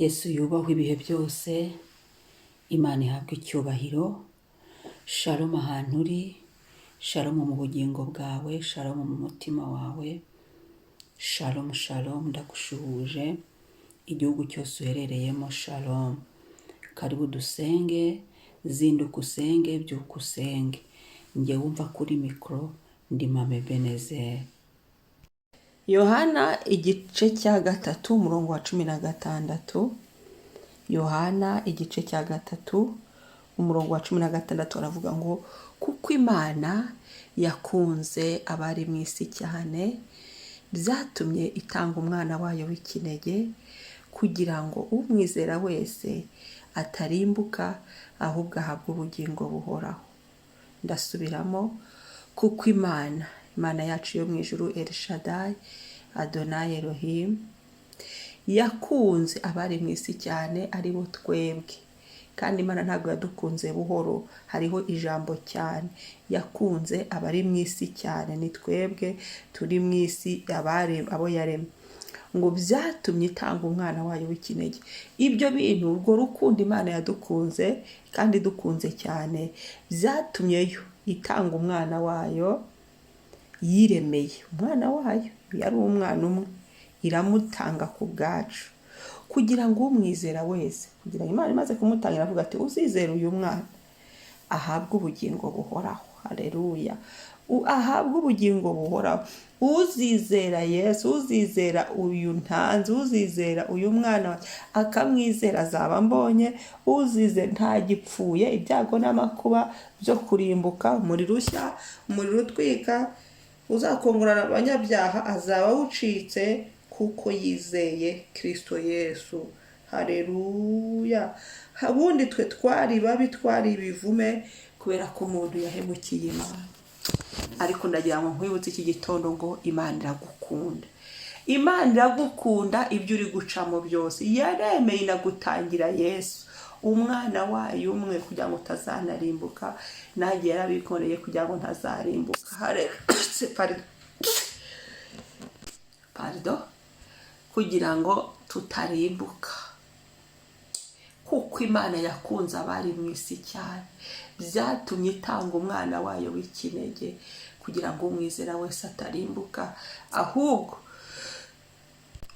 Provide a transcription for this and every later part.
Yesu yubahwe ibihe byose, Imana ihabwe icyubahiro. Shalom ahantu uri, shalom mu bugingo bwawe, shalom mu mutima wawe, shalom shalom, ndagushuhuje igihugu cyose uherereyemo, shalom. Karibu dusenge, zinduka usenge, byuka usenge. Njye wumva kuri mikoro ndi Mame Benezeri. Yohana igice cya 3 umurongo wa 16. Yohana igice cya 3 umurongo wa 16 aravuga ngo kuko Imana yakunze abari mu isi cyane byatumye itanga umwana wayo w'ikinege kugira ngo umwizera wese atarimbuka ahubwo ahabwe ubugingo buhoraho. Ndasubiramo, kuko Imana yacu yo mu ijuru El Shaddai Adonai Elohim yakunze abari mu isi cyane ari bo twebwe. Kandi Imana ntabwo yadukunze buhoro, hariho ijambo cyane. Yakunze abari mu isi cyane, ni twebwe turi mu isi abo yaremye, ngo byatumye itanga umwana wayo w'ikinege. Ibyo bintu, urwo rukundo Imana yadukunze kandi dukunze cyane, byatumye yo itanga umwana wayo yiremeye. Umwana wayo yari umwana umwe, iramutanga ku bwacu kugira ngo umwizera wese, kugira ngo Imana imaze kumutanga iravuga ati uzizera uyu mwana ahabwe ubugingo buhoraho. Haleluya. Ahabwe ubugingo buhoraho. Uzizera Yesu, uzizera uyu ntanzi, uzizera uyu mwana akamwizera azaba mbonye. Uzizera ntagipfuye ibyago n'amakuba byo kurimbuka, umuriro ushya, umuriro utwika uzakongorana abanyabyaha azaba wucitse kuko yizeye Kristo Yesu. Haleluya. Ubundi twe twari babi, twari ibivume kubera ko umuntu yahemukiye Imana. Ariko ndagira ngo nkwibutse iki gitondo ngo Imana iragukunda. Imana iragukunda ibyo uri gucamo byose. Yaremeye inagutangira Yesu, umwana wayo umwe, kugira ngo utazanarimbuka. Nanjye yarabikoreye kugira ngo ntazarimbuka. Pardon. Kugira ngo tutarimbuka. Kuko Imana yakunze abari mu isi cyane, byatumye itanga umwana wayo w'ikinege kugira ngo umwizera wese atarimbuka ahubwo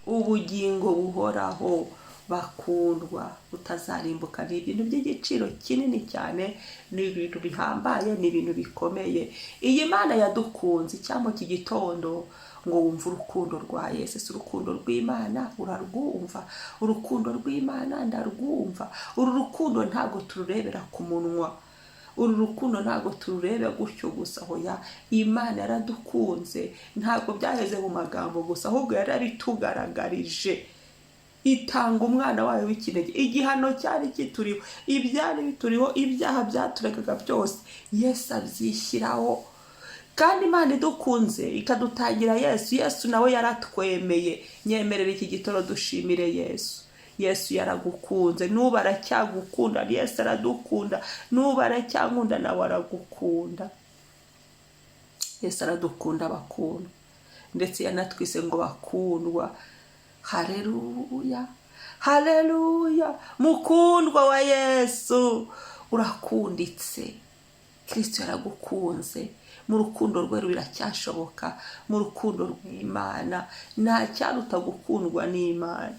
ubugingo buhoraho. Bakundwa, utazarimbuka. Ni ibintu by'igiciro kinini cyane, ni ibintu bihambaye, ni ibintu bikomeye. Iyi Mana yadukunze cyangwa iki gitondo ngo wumve urukundo rwa Yesu. Urukundo rw'Imana urarwumva, urukundo rw'Imana ndarwumva. Uru rukundo ntago tururebera ku munwa, uru rukundo ntago tururebe gutyo gusa. Hoya, Imana yaradukunze, ntago byaheze mu magambo gusa, ahubwo yarabitugaragarije. Itanga umwana wayo w'ikinege. Igihano cyari kituriho, ibyari bituriho, ibyaha byaturegaga byose Yesu abyishyiraho. Kandi Imana idukunze ikadutangira Yesu. Yesu nawe yaratwemeye. Nyemerera iki gitoro dushimire Yesu. Yesu yaragukunze, n'ubu aracyagukunda. Yesu aradukunda, n'ubu aracyankunda, nawe aragukunda. Yesu aradukunda bakundwa, ndetse yanatwise ngo bakundwa. Haleluya, haleluya. Mukundwa wa Yesu, urakunditse. Kristo yaragukunze. Mu rukundo rwe ruracyashoboka, mu rukundo rw'Imana. Nta cyaruta gukundwa n'Imana.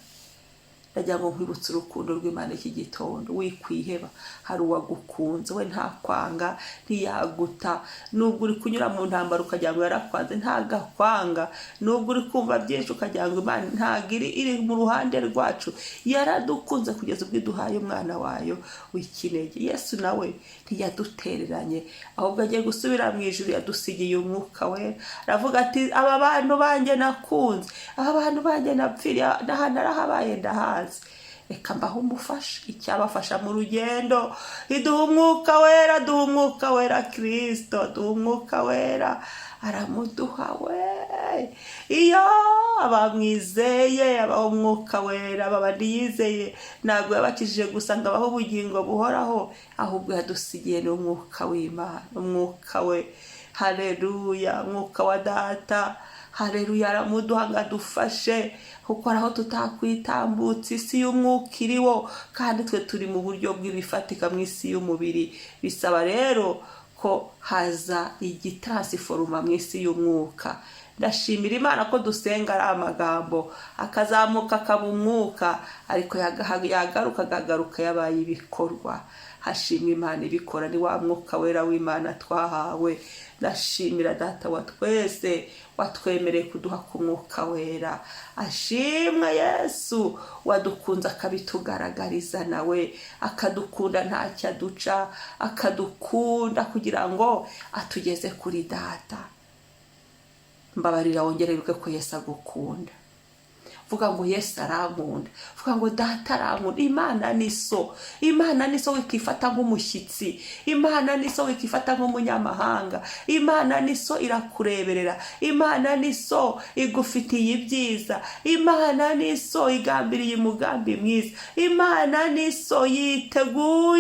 Ndagira ngo nkwibutse urukundo rw'Imana iki gitondo. Wikwiheba, hari uwagukunze. We ntakwanga, ntiyaguta. Nubwo uri kunyura mu ntambara ukagira ngo yarakwanze, ntagakwanga. Nubwo uri kumva byinshi ukagira ngo Imana ntago iri mu ruhande rwacu. Yaradukunze kugeza ubwo iduhaye umwana wayo w'ikinege. Yesu nawe ntiyadutereranye, ahubwo agiye gusubira mu ijuru. Yadusigiye umwuka we. Aravuga ati aba bantu banjye nakunze, aba bantu banjye napfiriye, narahabaye ndahazi. Reka mbaho umufasha, icyabafasha mu rugendo. Iduha umwuka wera, duha umwuka wera Kristo, duha umwuka wera. Aramuduha we. Iyo abamwizeye abaho umwuka wera. Babandi yizeye ntabwo yabakijije gusa ngo abaho ubugingo buhoraho, ahubwo yadusigiye n'umwuka w'Imana, umwuka we. Haleluya. Umwuka wa data, haleluya, aramuduha ngo adufashe. kuko hari aho tutakwitambutsa isi y'umwuka iriwo kandi twe turi mu buryo bw'ibifatika mu isi y'umubiri. Bisaba rero ko haza igitransiforuma mu isi y'umwuka. Ndashimira Imana ko dusenga ari amagambo akazamuka akaba umwuka, ariko yagaruka akagaruka yabaye ibikorwa. Hashimwe Imana ibikora, ni wa mwuka wera w'Imana twahawe. Ndashimira Data wa twese watwemereye kuduha ku mwuka wera. Ashimwe Yesu wadukunze akabitugaragariza, nawe akadukunda ntacyo aduca, akadukunda kugira ngo atugeze kuri Data. Mbabarira wongere wibuke ko Yesu agukunda. Vuga ngo Yesu arankunda, vuga ngo Data arankunda. Imana ni so, Imana ni so wikifata nk'umushyitsi, Imana ni so wikifata nk'umunyamahanga, Imana ni so irakureberera, Imana ni so igufitiye ibyiza, Imana ni so igambiriye umugambi mwiza, Imana ni so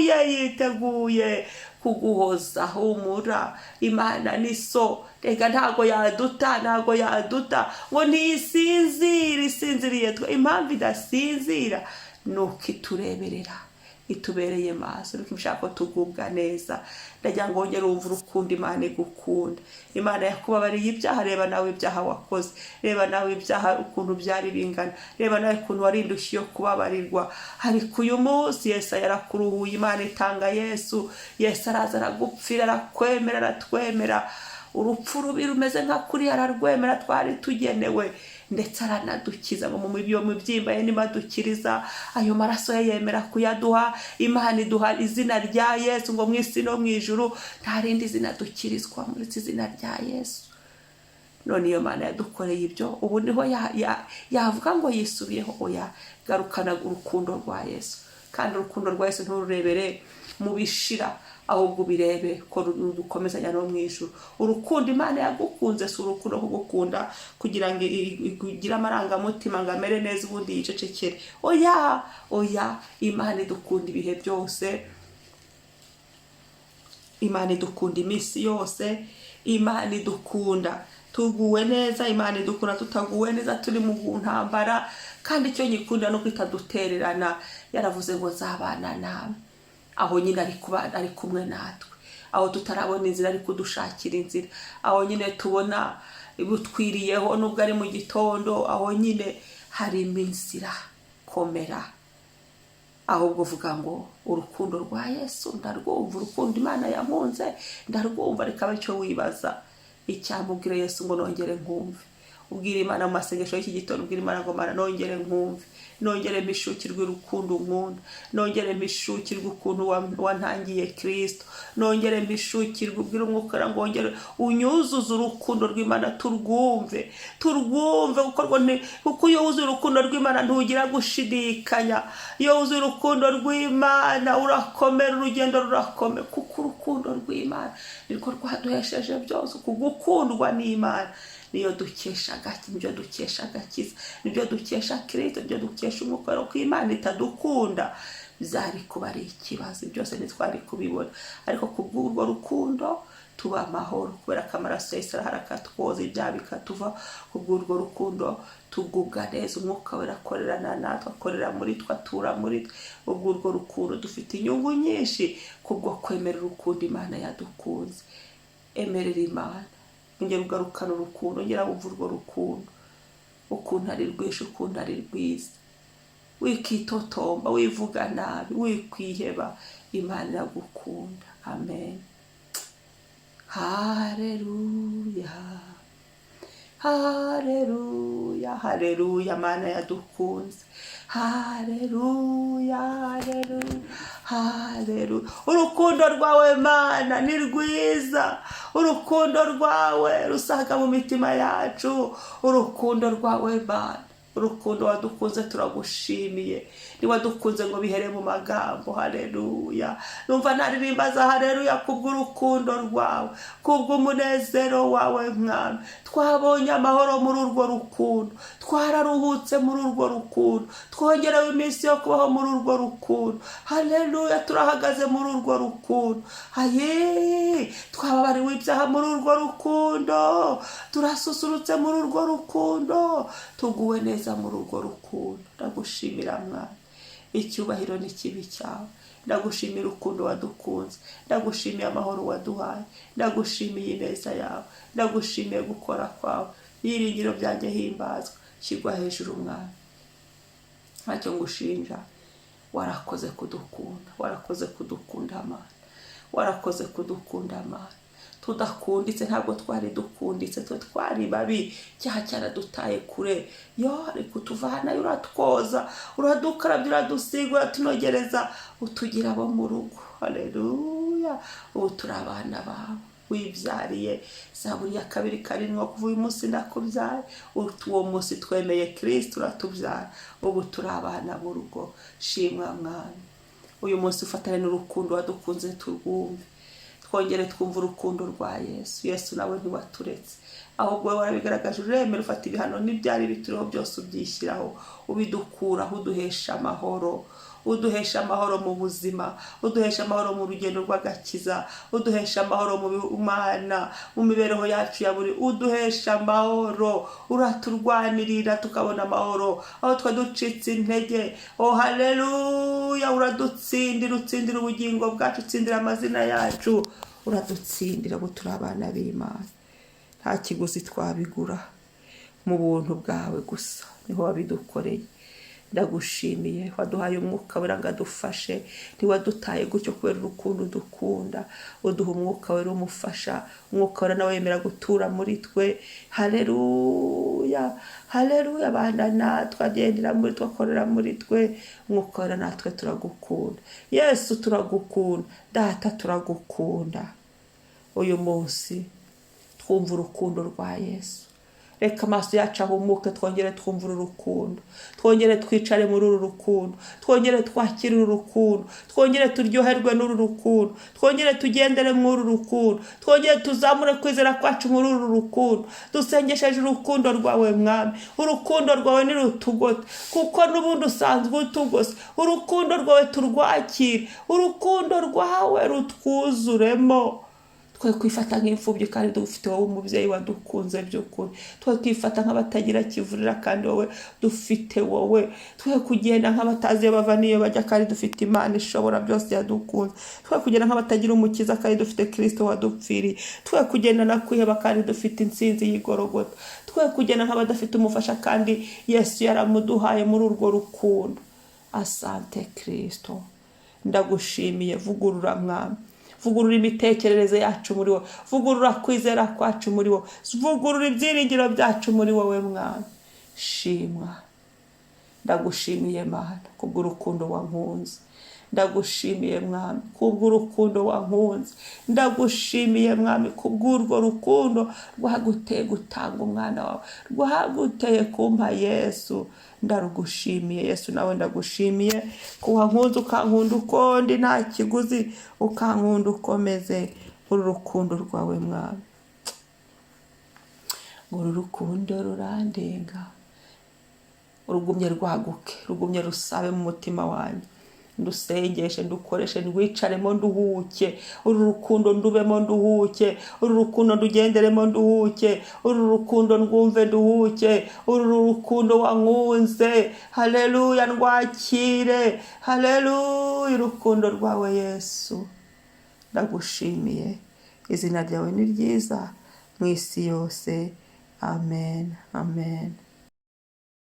yiteguye kuguhoza. Humura, Imana ni so. Rega ntago yaduta ngo isinziriye twe. Impamvu idasinzira nuko itureberera, itubereye maso, nuko ibishaka ko tugubwa neza. Ndagira ngo wongere wumve urukundo Imana igukunda. Imana yakubabariye ibyaha. Reba nawe ibyaha wakoze, reba nawe ibyaha ukuntu byari bingana, reba nawe ukuntu wari indushyi yo kubabarirwa. Ariko uyu munsi Yesu yarakuruhuye. Imana itanga Yesu. Yesu araza aragupfira, arakwemera, aratwemera. Urupfu rubi rumeze nka kuri ararwemera twari tugenewe, ndetse aranadukiza ngo mu mibyimba ye nimadukiriza. Ayo maraso ye yemera kuyaduha. Imana iduha izina rya Yesu ngo mu isi no mu ijuru nta rindi zina dukirizwa muri izina rya Yesu. None iyo Mana yadukoreye ibyo, ubu niho yavuga ngo yisubiyeho. Oya, garukana urukundo rwa Yesu. Kandi urukundo rwa Yesu ntururebere mu bishira, ahubwo birebe ko rukomezanya no mu ijuru. Urukundo Imana yagukunze si urukundo kugukunda kugira ngo igire amarangamutima ngo amere neza ubundi yicecekere. Oya, Imana idukunda ibihe byose, Imana idukunda iminsi yose, Imana idukunda tuguwe neza, Imana idukunda tutaguwe neza, turi mu ntambara. Kandi icyo nyikunda no kwitadutererana. Yaravuze ngo zabana nawe. Aho nyine ari kumwe natwe, aho tutarabona inzira ari kudushakira inzira, aho nyine tubona butwiriyeho nubwo ari mu gitondo, aho nyine harimo inzira. Komera, ahubwo vuga ngo urukundo rwa Yesu ndarwumva, urukundo Imana yankunze ndarwumva. Reka bityo wibaza icyamubwira Yesu ngo nongere nkumve. Ubwira Imana mu masengesho y'iki gitondo, ubwira Imana ngo Mana nongere nkumve, nongere mbishukirwe urukundo nkunda, nongere mbishukirwe ukuntu wantangiye Kristo, nongere mbishukirwe. Ubwira umwuka ngo ngongere unyuzuze urukundo rw'Imana, turwumve kuko iyo wuzuye urukundo rw'Imana ntugira gushidikanya. Iyo wuzuye urukundo rw'Imana urakomera, urugendo rurakomera, kuko urukundo rw'Imana nirwo rwaduhesheje byose. Kugukundwa n'Imana niyo dukesha agakiza, nibyo dukesha agakiza, nibyo dukesha Kristo, nibyo dukesha umwuka. Ko Imana itadukunda byari kuba ari ikibazo, byose ntitwari kubibona. Ariko kubw'urwo rukundo tuba amahoro, kubera ko amaraso ya Yesu arakatwoza, ibyaha bikatuva. Kubw'urwo rukundo tugubwa neza, umwuka wera akorerana natwe, akorera muri twe, atura muri twe. Ubw'urwo rukundo dufite inyungu nyinshi kubwo kwemera urukundo Imana yadukunze. Emerera Imana, ongera ugarukana urukundo, ongera wumva urwo rukundo ukuntu ari rwinshi, ukuntu ari rwiza. Wikitotomba, wivuga nabi, wikwiheba. Imana iragukunda. Amen. Haleluya, haleluya, haleluya. Mana yadukunze. Haleluya, haleluya, haleluya. Urukundo rwawe Mana ni rwiza, urukundo rwawe rusaga mu mitima yacu, urukundo rwawe Mana, urukundo wadukunze turagushimiye. Ni wadukunze ngo bihere mu magambo. Haleluya. Numva naririmbaza haleluya kubw'urukundo rwawe, kubw'umunezero wawe Mwami. Twabonye amahoro muri urwo rukundo, twararuhutse muri urwo rukundo, twongerewe iminsi yo kubaho muri urwo rukundo. Haleluya. Turahagaze muri urwo rukundo. Twababariwe ibyaha muri urwo rukundo, turasusurutse muri urwo rukundo, tuguwe neza komeza muri urwo rukundo. Ndagushimira Mwami, icyubahiro n'ikibi cyawe. Ndagushimira urukundo wadukunze, ndagushimiye amahoro waduhaye, ndagushimiye ineza yawe, ndagushimiye gukora kwawe. Ibyiringiro byanjye himbazwa, shyirwa hejuru Mwami. Ntacyo ngushinja, warakoze kudukunda, warakoze kudukunda Mana, warakoze kudukunda Mana. Tudakunditse ntabwo twari dukunditse, twe twari babi, cyaha cyaradutaye kure. Yo ariko utuvana, uratwoza, uradukarabya, uradusiga, uratunogereza, utugira abo mu rugo. Haleluya. Ubu turi abana bawe wibyariye. Zaburi ya 2:7 kuva uyu munsi ndakubyaye. Uwo munsi twemeye Kristo uratubyara, ubu turi abana mu rugo. Shimwa Mwami, uyu munsi ufatane n'urukundo wadukunze turwumve. Twongere twumva urukundo rwa Yesu. Yesu nawe ntiwaturetse, ahubwo wowe warabigaragaje, uremera ufata ibihano n'ibyari bituriho byose ubyishyiraho, ubidukuraho, uduhesha amahoro. Uduhesha amahoro mu buzima, uduhesha amahoro mu rugendo rw'agakiza, uduhesha amahoro mu Mana, mu mibereho yacu ya buri, uduhesha amahoro. Uraturwanirira tukabona amahoro aho twaducitse intege. Oh haleluya. Uradutsindira, utsindira ubugingo bwacu, utsindira amazina yacu, uradutsindira. Ngo turi abana b'Imana, nta kiguzi twabigura, mu buntu bwawe gusa niho wabidukoreye. Ndagushimiye, waduhaye umwuka wera ngo adufashe. Ntiwadutaye gutyo kubera urukundo dukunda, uduha umwuka wera umufasha. Umwuka wera nawe yemera gutura muri twe. Haleluya, haleluya. Abana natwe, agendera muri twe, akorera muri twe. Umwuka wera natwe turagukunda. Yesu turagukunda, Data turagukunda. Uyu munsi twumva urukundo rwa Yesu. Reka amaso yacu ahumuke, twongere twumva uru rukundo, twongere twicare muri uru rukundo, twongere twakire uru rukundo, twongere turyoherwe n'uru rukundo, twongere tugendere muri uru rukundo, twongere tuzamure kwizera kwacu muri uru rukundo. Dusengesheje urukundo rwawe Mwami. Urukundo rwawe nirutugote, kuko n'ubundi usanzwe utugose. Urukundo rwawe turwakire, urukundo rwawe rutwuzuremo. Twe kwifata nk'imfubyi kandi dufite wowe umubyeyi wadukunze by'ukuri. Twe kwifata nk'abatagira kivurira kandi wowe dufite wowe. Twe kugenda nk'abatazi iyo bava n'iyo bajya kandi dufite Imana ishobora byose yadukunze. Twe kugenda nk'abatagira umukiza kandi dufite Kristo wadupfiriye. Twe kugenda nakwiheba kandi dufite intsinzi y'igorogota. Twe kugenda nk'abadafite umufasha kandi Yesu yaramuduhaye muri urwo rukundo. Asante Kristo, ndagushimiye. Vugurura Mwami, vugurura imitekerereze yacu muri wowe, vugurura kwizera kwacu muri wowe, vugurura ibyiringiro byacu muri wowe Mwami. Shimwa. Ndagushimiye Mana kubw'urukundo wankunze. Ndagushimiye Mwami kubw'urukundo wankunze. Ndagushimiye Mwami kubw'urwo rukundo rwaguteye gutanga umwana wawe, rwaguteye kumpa Yesu. Ndarugushimiye Yesu, nawe ndagushimiye ko wankunze ukankunda uko ndi nta kiguzi, ukankunda ukomeze uru rukundo rwawe Mwami. Uru rukundo rurandenga, urugumye rwaguke, rugumye rusabe mu mutima wanjye. Ndusengeshe, ndukoreshe, ndwicaremo nduhuke. Uru rukundo ndubemo nduhuke, uru rukundo ndugenderemo nduhuke, uru rukundo ndwumve nduhuke, uru rukundo wankunze. Haleluya, ndwakire. Haleluya, urukundo rwawe Yesu. Ndagushimiye, izina ryawe ni ryiza mu isi yose. Amen, amen.